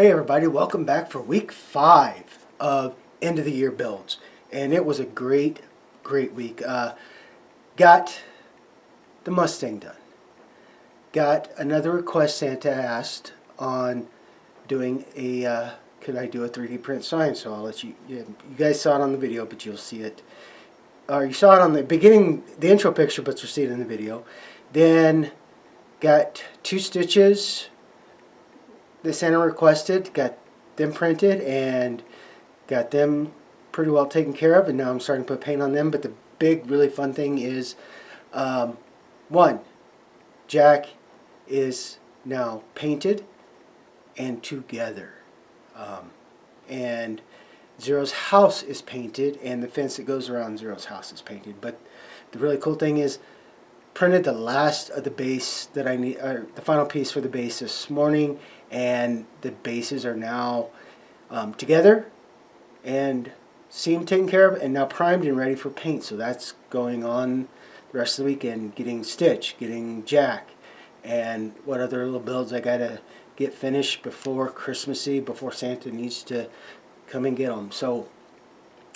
Hey everybody, welcome back for week 5 of end of the year builds. And it was a great week. Got the Mustang done. Got another request Santa asked on doing a, could I do a 3D print sign? So I'll let you guys saw it on the video, but you'll see it. Or you saw it on the beginning, the intro picture, but you'll see it in the video. Then got 2 stitches that Santa requested, got them printed and got them pretty well taken care of, and now I'm starting to put paint on them. But the big really fun thing is one, Jack is now painted and together, and Zero's house is painted and the fence that goes around Zero's house is painted. But the really cool thing is printed the last of the base that I need, or the final piece for the base this morning, and the bases are now together and seam taken care of and now primed and ready for paint. So that's going on the rest of the weekend, getting Stitch, getting Jack, and what other little builds I gotta get finished before Christmas Eve, before Santa needs to come and get them. So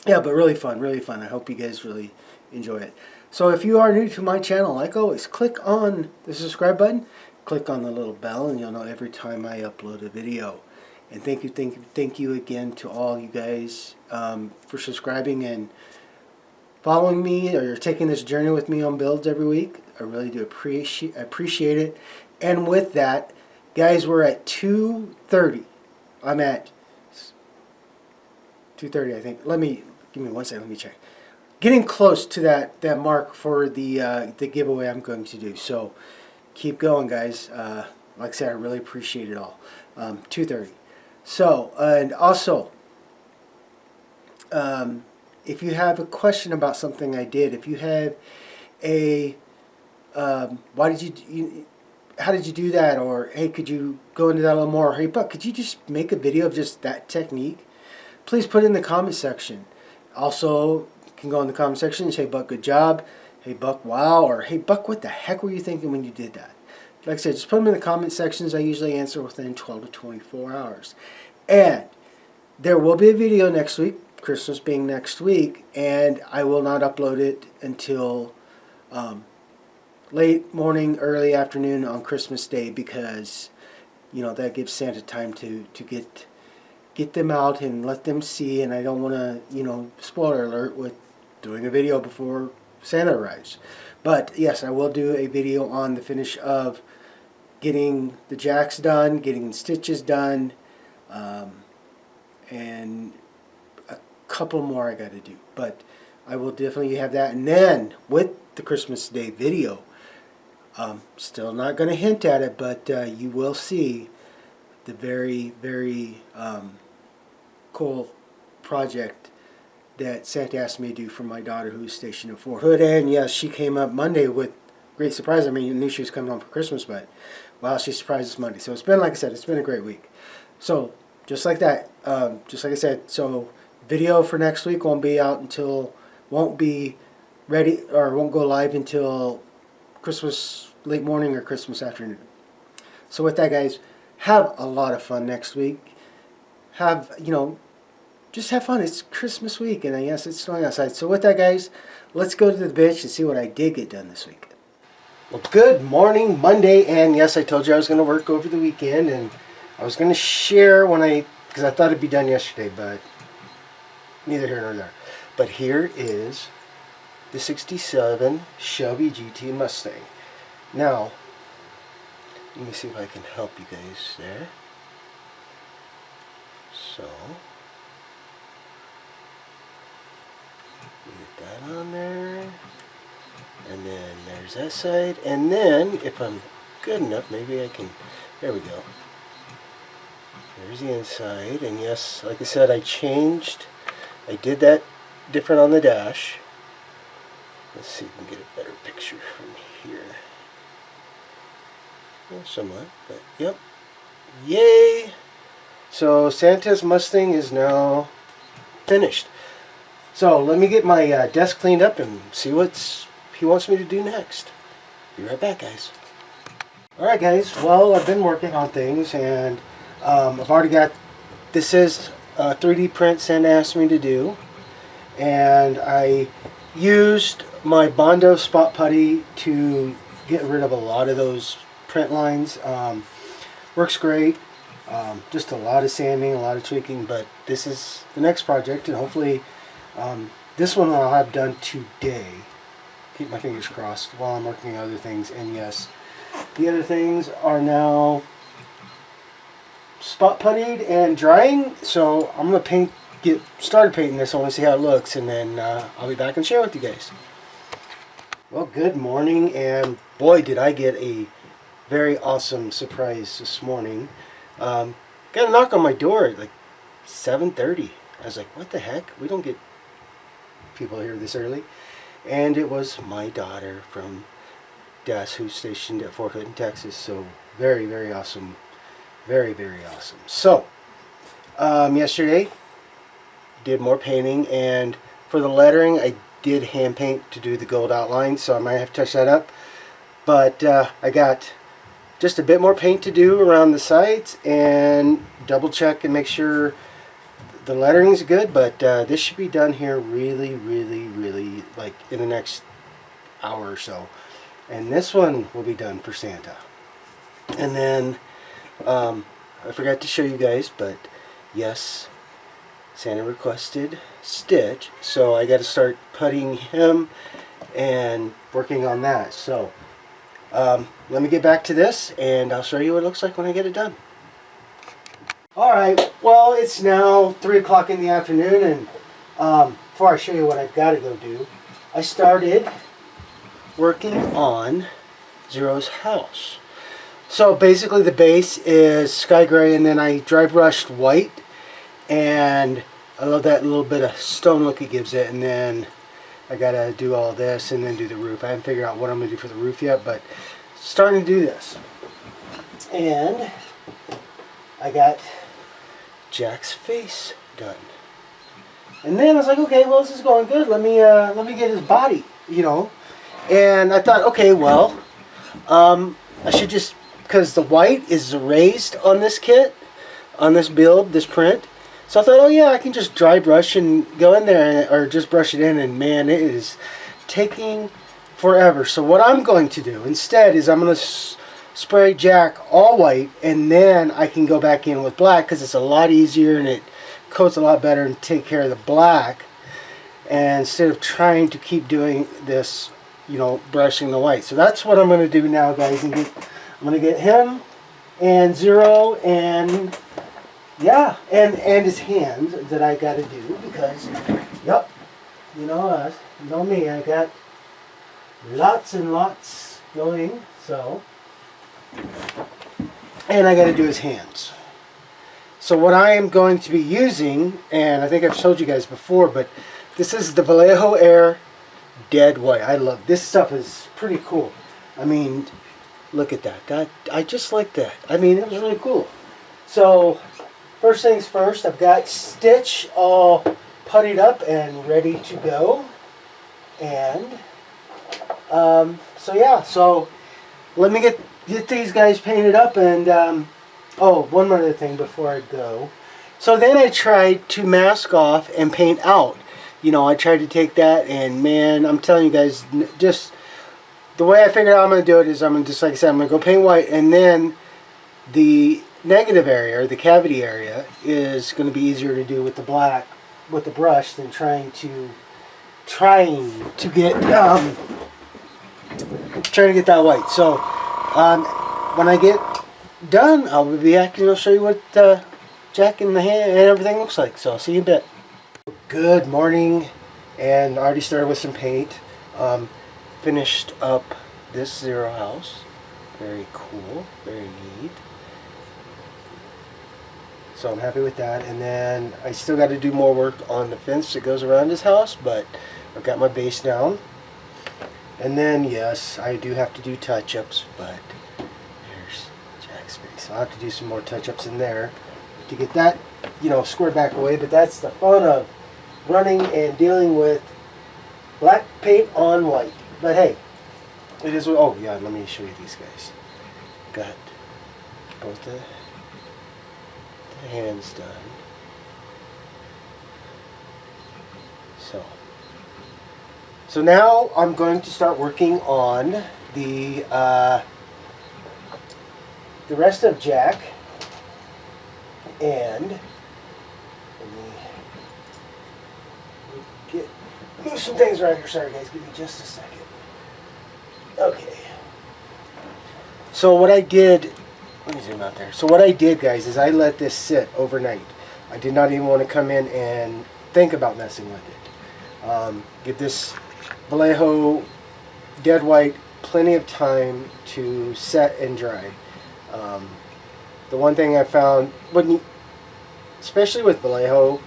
yeah, but really fun, really fun. I hope you guys really enjoy it. So if you are new to my channel, like always, click on the subscribe button, click on the little bell, and you'll know every time I upload a video. And thank you again to all you guys for subscribing and following me, or taking this journey with me on builds every week. I really do appreciate it. And with that, guys, we're at 2:30. I'm at 2:30, I think. Give me one second. Let me check. Getting close to that mark for the giveaway I'm going to do. So keep going, guys. Like I said, I really appreciate it all. 2:30. So, and also, if you have a question about something I did, if you have a how did you do that, or hey, could you go into that a little more, or hey Buck, could you just make a video of just that technique, please put it in the comment section. Also, you can go in the comment section and say, Buck, good job, hey Buck, wow, or hey Buck, what the heck were you thinking when you did that? Like I said, just put them in the comment sections. I usually answer within 12 to 24 hours. And there will be a video next week, Christmas being next week, and I will not upload it until late morning, early afternoon on Christmas Day, because that gives Santa time to get them out and let them see. And I don't want to, spoiler alert, with doing a video before Santa arrives. But yes, I will do a video on the finish of getting the jacks done, getting the stitches done, and a couple more I got to do. But I will definitely have that. And then with the Christmas Day video, still not going to hint at it, but you will see the very cool project that Santa asked me to do for my daughter, who's stationed in Fort Hood. And yes, she came up Monday with great surprise. I mean, you knew she was coming home for Christmas, but wow, she surprised us Monday. So it's been, like I said, it's been a great week. So just like that, just like I said, so video for next week won't be ready, or won't go live until Christmas late morning or Christmas afternoon. So with that, guys, have a lot of fun next week. Just have fun. It's Christmas week, and yes, it's snowing outside. So with that, guys, let's go to the bench and see what I did get done this week. Well, good morning, Monday, and yes, I told you I was going to work over the weekend, and I was going to share because I thought it'd be done yesterday, but neither here nor there. But here is the 67 Shelby GT Mustang. Now, let me see if I can help you guys there. So, get that on there, and then there's that side, and then if I'm good enough, maybe I can, there we go. There's the inside, and yes, like I said, I did that different on the dash. Let's see if we can get a better picture from here. Well, somewhat, but yep. Yay! So Santa's Mustang is now finished. So let me get my desk cleaned up and see what he wants me to do next. Be right back, guys. Alright, guys. Well, I've been working on things, and I've already got, this is a 3D print Santa asked me to do, and I used my Bondo spot putty to get rid of a lot of those print lines. Works great. Just a lot of sanding, a lot of tweaking, but this is the next project, and hopefully this one I'll have done today. Keep my fingers crossed while I'm working on other things. And yes, the other things are now spot puttied and drying, so I'm gonna get started painting this. I want to see how it looks, and then I'll be back and share with you guys. Well, good morning, and boy did I get a very awesome surprise this morning. Got a knock on my door at like 7:30. I was like, what the heck? We don't get people here this early. And it was my daughter from Des, who's stationed at Fort Hood in Texas. So very, very awesome. Very, very awesome. So, yesterday did more painting, and for the lettering I did hand paint to do the gold outline, so I might have to touch that up. But I got just a bit more paint to do around the sides and double check and make sure the lettering is good, but this should be done here really, really, really, like in the next hour or so. And this one will be done for Santa. And then I forgot to show you guys, but yes, Santa requested Stitch, so I got to start putting him and working on that. So let me get back to this, and I'll show you what it looks like when I get it done. Alright, well, it's now 3 o'clock in the afternoon, and before I show you what I've got to go do, I started working on Zero's house. So basically the base is sky gray, and then I dry brushed white, and I love that little bit of stone look it gives it. And then I gotta do all this and then do the roof. I haven't figured out what I'm gonna do for the roof yet, but starting to do this. And I got Jack's face done. And then I was like, okay, well, this is going good. Let me get his body, you know. And I thought, okay, well, I should just, because the white is erased on this kit, on this build, this print. So I thought, oh yeah, I can just dry brush and go in there, or just brush it in, and man, it is taking forever. So what I'm going to do instead is I'm going to spray Jack all white, and then I can go back in with black, because it's a lot easier and it coats a lot better and take care of the black. And instead of trying to keep doing this, you know, brushing the white. So that's what I'm going to do now, guys. And I'm going to get him and Zero, and yeah, and his hand that I got to do, because, yep, you know us, you know me, I got lots and lots going, so, and I got to do his hands. So what I am going to be using, and I think I've showed you guys before, but this is the Vallejo Air Dead White. I love this stuff. Is pretty cool. I mean, look at that. I just like that. I mean, it was really cool. So first things first, I've got Stitch all puttied up and ready to go. And so yeah, so let me get these guys painted up. And oh, one other thing before I go. So then I tried to mask off and paint out. You know, I tried to take that, and man, I'm telling you guys, just the way I figured out I'm going to do it is I'm going to, just like I said, I'm going to go paint white, and then the negative area, or the cavity area, is going to be easier to do with the black, with the brush, than trying to get that white. So when I get done, I'll be back and I'll show you what Jack and the hand and everything looks like. So I'll see you in a bit. Good morning, and I already started with some paint. Finished up this Zero house. Very cool, very neat. So I'm happy with that. And then I still got to do more work on the fence that goes around his house, but I've got my base down. And then yes, I do have to do touch-ups, but there's Jack's face. I'll have to do some more touch-ups in there to get that, you know, squared back away. But that's the fun of running and dealing with black paint on white. But hey, it is. Oh yeah, let me show you these guys. Got both the The hand's done. So now I'm going to start working on the rest of Jack, and let me move some things around here. Sorry guys, give me just a second. Okay. So what I did, let me zoom out there. So what I did, guys, is I let this sit overnight. I did not even want to come in and think about messing with it. Give this Vallejo dead white plenty of time to set and dry. The one thing I found, especially with Vallejo,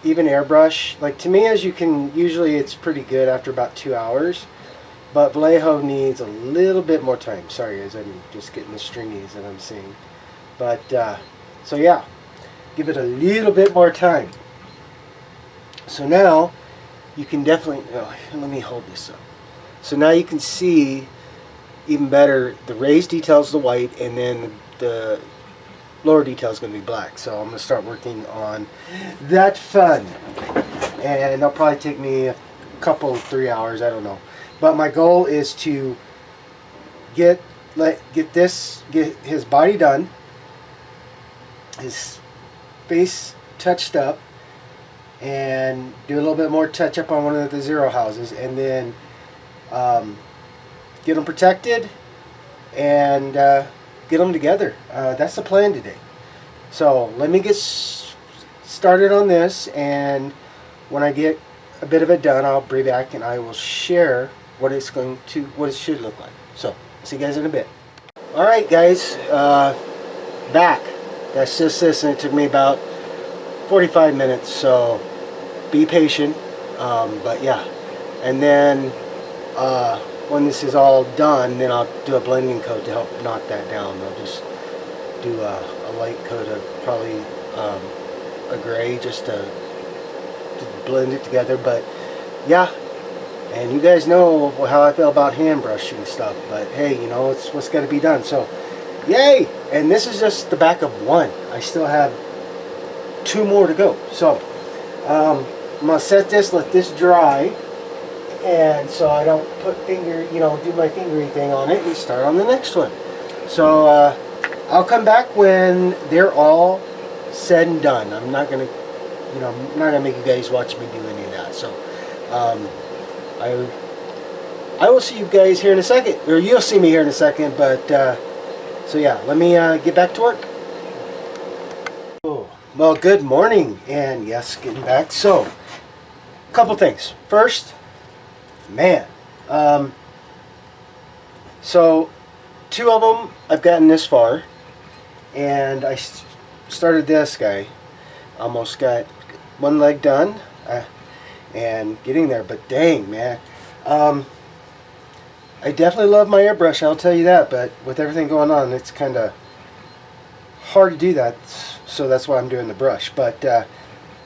even airbrush, like to me, as you can, usually it's pretty good after about 2 hours, but Vallejo needs a little bit more time. Sorry guys, I'm just getting the stringies that I'm seeing. But, so yeah, give it a little bit more time. So now, you can definitely, let me hold this up. So now you can see even better the raised details, the white, and then the lower detail is going to be black. So I'm going to start working on that fun. And that'll probably take me a couple, 3 hours, I don't know. But my goal is to get his body done, his face touched up, and do a little bit more touch up on one of the zero houses, and then get them protected and get them together. That's the plan today. So let me get started on this, and when I get a bit of it done, I'll be back and I will share what it should look like. So see you guys in a bit. All right, guys, back. That's just this, and it took me about 45 minutes, so be patient. But yeah, and then when this is all done, then I'll do a blending coat to help knock that down. I'll just do a light coat of probably a gray just to blend it together. But yeah, and you guys know how I feel about hand brushing stuff, but hey, you know, it's what's got to be done. So yay. And this is just the back of one. I still have 2 more to go. So I'm gonna set this, let this dry, and so I don't put do my fingery thing on it and start on the next one. So I'll come back when they're all said and done. I'm not gonna make you guys watch me do any of that. So I will see you guys here in a second, or you'll see me here in a second. But so yeah, let me get back to work. Oh, well, good morning, and yes, getting back. So a couple things. First, man, so 2 of them I've gotten this far, and I started this guy. Almost got one leg done, and getting there, but dang, man, I definitely love my airbrush, I'll tell you that, but with everything going on, it's kind of hard to do that, so that's why I'm doing the brush. But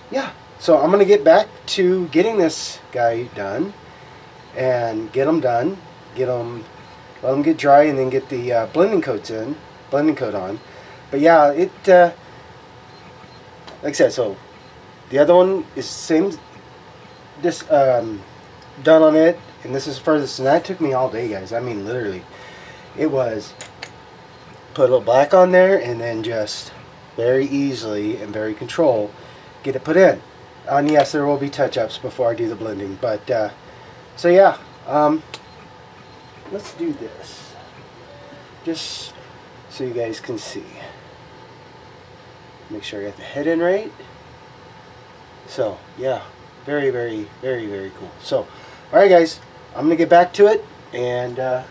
yeah, so I'm gonna get back to getting this guy done and get them done, let them get dry, and then get the blending coat on. But yeah, it like I said, so the other one is same, this done on it, and this is furthest, and that took me all day, guys. I mean, literally, it was put a little black on there, and then just very easily and very controlled get it put in. And yes, there will be touch-ups before I do the blending, but so yeah, let's do this just so you guys can see. Make sure I got the head in right. So yeah, very, very, very, very cool. So all right, guys, I'm gonna get back to it, and I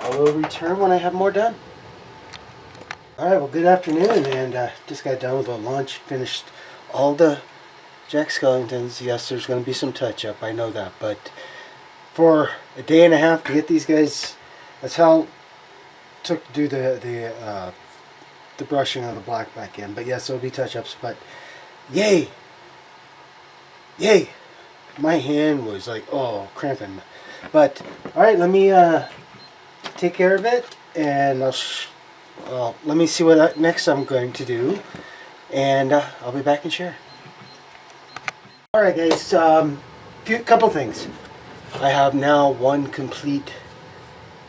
will return when I have more done. All right, well, good afternoon, and just got done with the lunch, finished all the Jack Skellingtons. Yes, there's going to be some touch-up, I know that, but for a day and a half to get these guys, that's how it took to do the brushing of the black back in. But yes, there'll be touch-ups, but yay! Yay! My hand was like, oh, cramping. But, alright, let me take care of it, and I'll well, let me see what next I'm going to do, and I'll be back and share. Alright guys, couple things. I have now one complete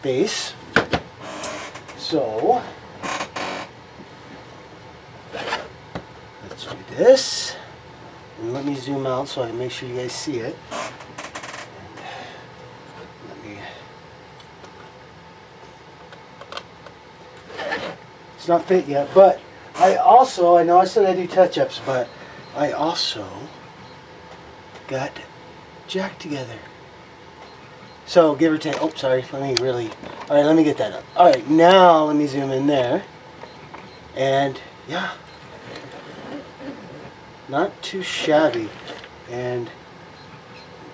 base. So, let's do this. And let me zoom out so I can make sure you guys see it. It's not fit yet, but I know I said I do touch-ups, but I also got jack together. So, give or take, oh, sorry, alright, let me get that up. Alright, now let me zoom in there. And, yeah, not too shabby. And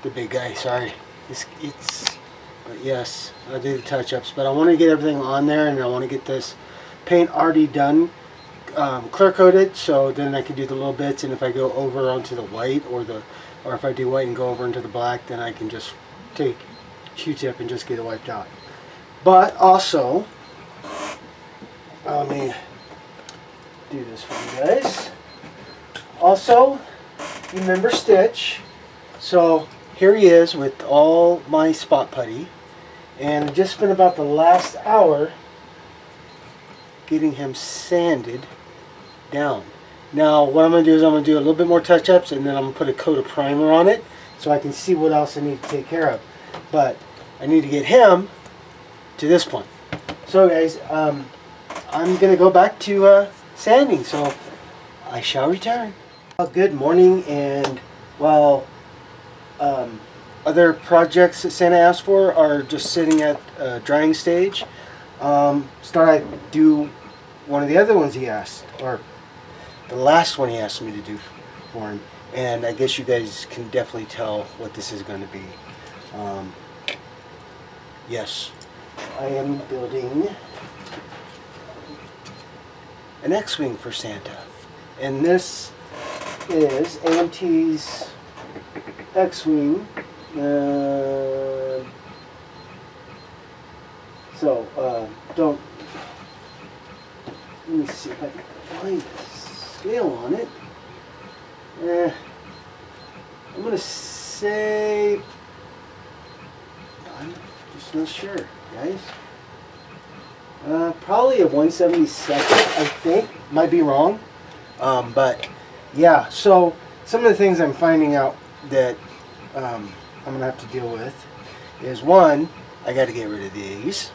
the big guy, sorry. But yes, I do the touch-ups, but I want to get everything on there, and I want to get this paint already done, clear coated, so then I can do the little bits, and if I go over onto the white, or if I do white and go over into the black, then I can just take Q-tip and just get it wiped out. But also, let me do this for you guys. Also, you remember Stitch, so here he is with all my spot putty, and I just spent about the last hour getting him sanded down. Now what I'm going to do is I'm going to do a little bit more touch-ups, and then I'm going to put a coat of primer on it so I can see what else I need to take care of. But I need to get him to this point. So guys, I'm going to go back to sanding, so I shall return. Well, good morning, and well, other projects that Santa asked for are just sitting at drying stage. I do one of the other ones he asked, or the last one he asked me to do for him, and I guess you guys can definitely tell what this is going to be. Yes, I am building an X-Wing for Santa, and this is AMT's X-Wing. Don't, let me see if I can find a scale on it. I'm going to say, I'm just not sure, guys. Probably a 1/72nd, I think. Might be wrong. But yeah, so some of the things I'm finding out that I'm going to have to deal with is, one, I got to get rid of these.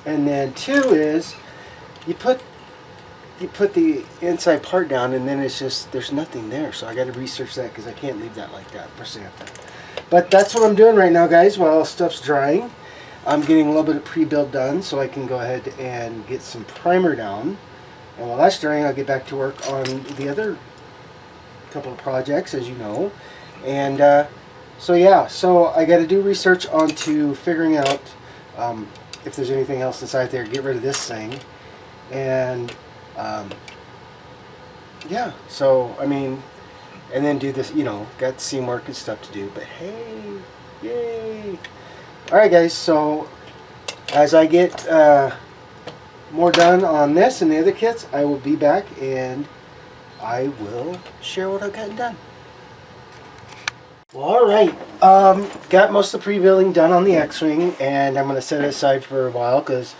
And then two is you put the inside part down, and then it's just, there's nothing there. So I got to research that, because I can't leave that like that for Santa. But that's what I'm doing right now, guys, while stuff's drying. I'm getting a little bit of pre-build done so I can go ahead and get some primer down. And while that's drying, I'll get back to work on the other couple of projects, as you know. And so yeah, so I got to do research onto figuring out if there's anything else inside there. Get rid of this thing. And yeah, so I mean, and then do this, you know, got seam work and stuff to do. But hey, yay! Alright guys, so as I get more done on this and the other kits, I will be back and I will share what I've gotten done. Well, alright, got most of the pre-building done on the X-Wing, and I'm going to set it aside for a while because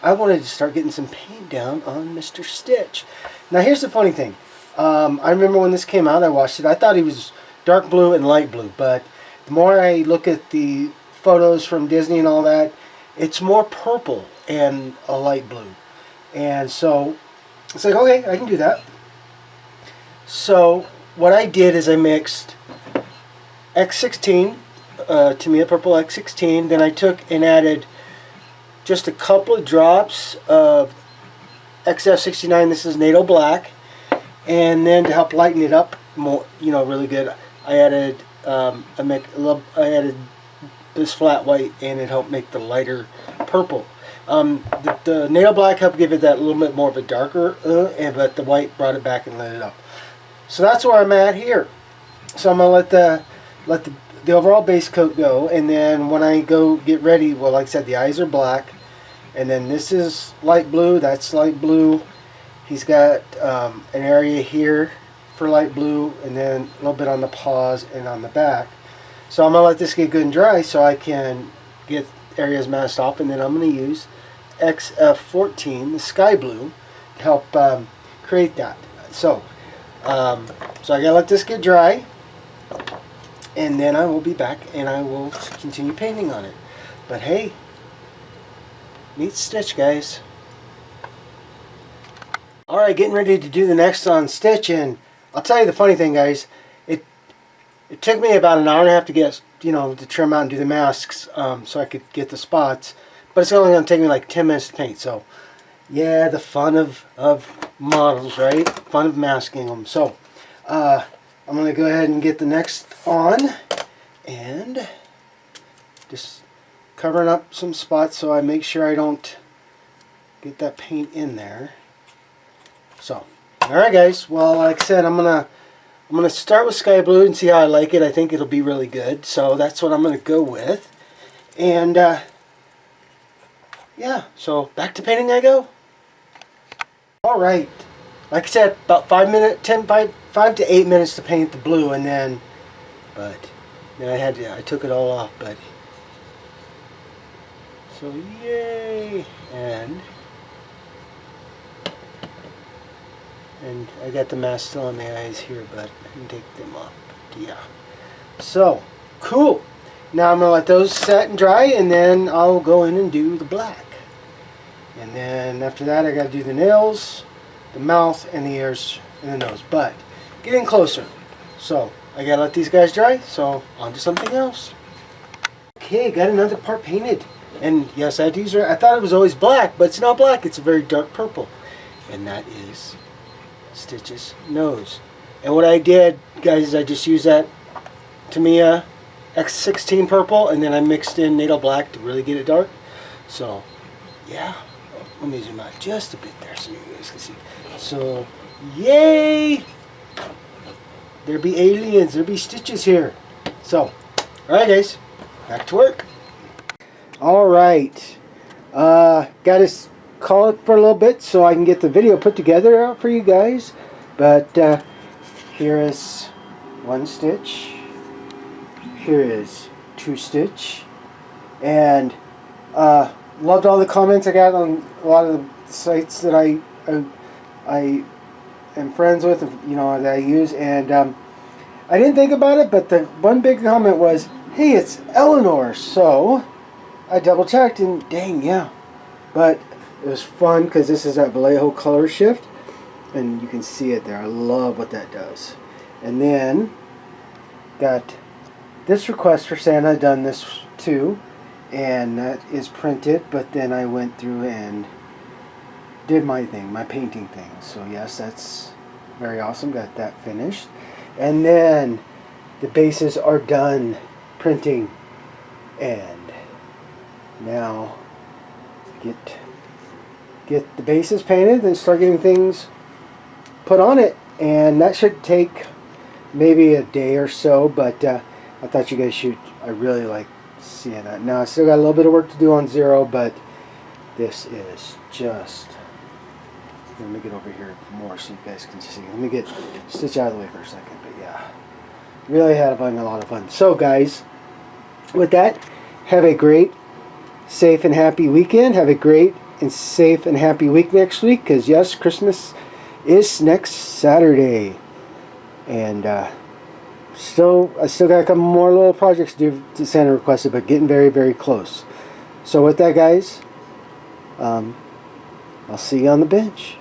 I wanted to start getting some paint down on Mr. Stitch. Now here's the funny thing. I remember when this came out, I watched it. I thought he was dark blue and light blue, but the more I look at the photos from Disney and all that, it's more purple and a light blue. And so it's like, okay, I can do that. So what I did is I mixed X16, T.B.I purple X16, then I took and added just a couple of drops of XF69, this is NATO black, and then to help lighten it up more, you know, really good, I added I added this flat white, and it helped make the lighter purple. The NATO black helped give it that little bit more of a darker, but the white brought it back and lit it up. So that's where I'm at here. So I'm gonna let the overall base coat go, and then when I go get ready, well, like I said, the eyes are black, And then this is light blue, that's light blue. He's got an area here for light blue, and then a little bit on the paws and on the back. So I'm going to let this get good and dry so I can get areas masked off, and then I'm going to use XF14, the sky blue, to help create that. So I got to let this get dry, and then I will be back and I will continue painting on it. But hey, neat stitch, guys. Alright, getting ready to do the next on stitch, and I'll tell you the funny thing, guys. It took me about an hour and a half to get, to trim out and do the masks, so I could get the spots. But it's only going to take me like 10 minutes to paint. So, yeah, the fun of models, right? Fun of masking them. So, I'm going to go ahead and get the next on, and just covering up some spots so I make sure I don't get that paint in there. So, alright guys, well, like I said, I'm gonna start with sky blue and see how I like it. I think it'll be really good, so that's what I'm gonna go with. And yeah, so back to painting I go. Alright, like I said, about 5 to 8 minutes to paint the blue, and then I took it all off, but so yay. And I got the mask still on the eyes here, but I can take them off. But yeah. So, cool. Now I'm going to let those set and dry, and then I'll go in and do the black. And then after that I got to do the nails, the mouth, and the ears, and the nose. But, getting closer. So, I got to let these guys dry, so on to something else. Okay, got another part painted. And yes, I thought it was always black, but it's not black. It's a very dark purple. And that is Stitch's nose. And what I did, guys, is I just used that T.B.I X16 purple, and then I mixed in Natal black to really get it dark. So yeah, let me zoom out just a bit there so you guys can see. So yay, there be aliens, there be Stitches here. So alright guys, back to work. Alright, gotta call it for a little bit so I can get the video put together for you guys. But here is one stitch, here is two stitch, and loved all the comments I got on a lot of the sites that I am friends with, that I use, and I didn't think about it, but the one big comment was, hey, it's Eleanor. So I double checked, and dang, yeah. But it was fun because this is that Vallejo color shift, and you can see it there. I love what that does. And then got this request for Santa, done this too, and that is printed, but then I went through and did my thing, my painting thing. So yes, that's very awesome. Got that finished. And then the bases are done printing, and now get the bases painted and start getting things put on it, and that should take maybe a day or so, but I thought you guys should. I really like seeing that. Now I still got a little bit of work to do on zero, but this is just, let me get over here more so you guys can see. Let me get Stitch out of the way for a second. But yeah, really having a lot of fun. So guys, with that, have a great, safe, and happy weekend. Have a great and safe and happy week next week, because yes, Christmas is next Saturday. And I still got a couple more little projects to do to Santa requested, but getting very, very close. So with that, guys, I'll see you on the bench.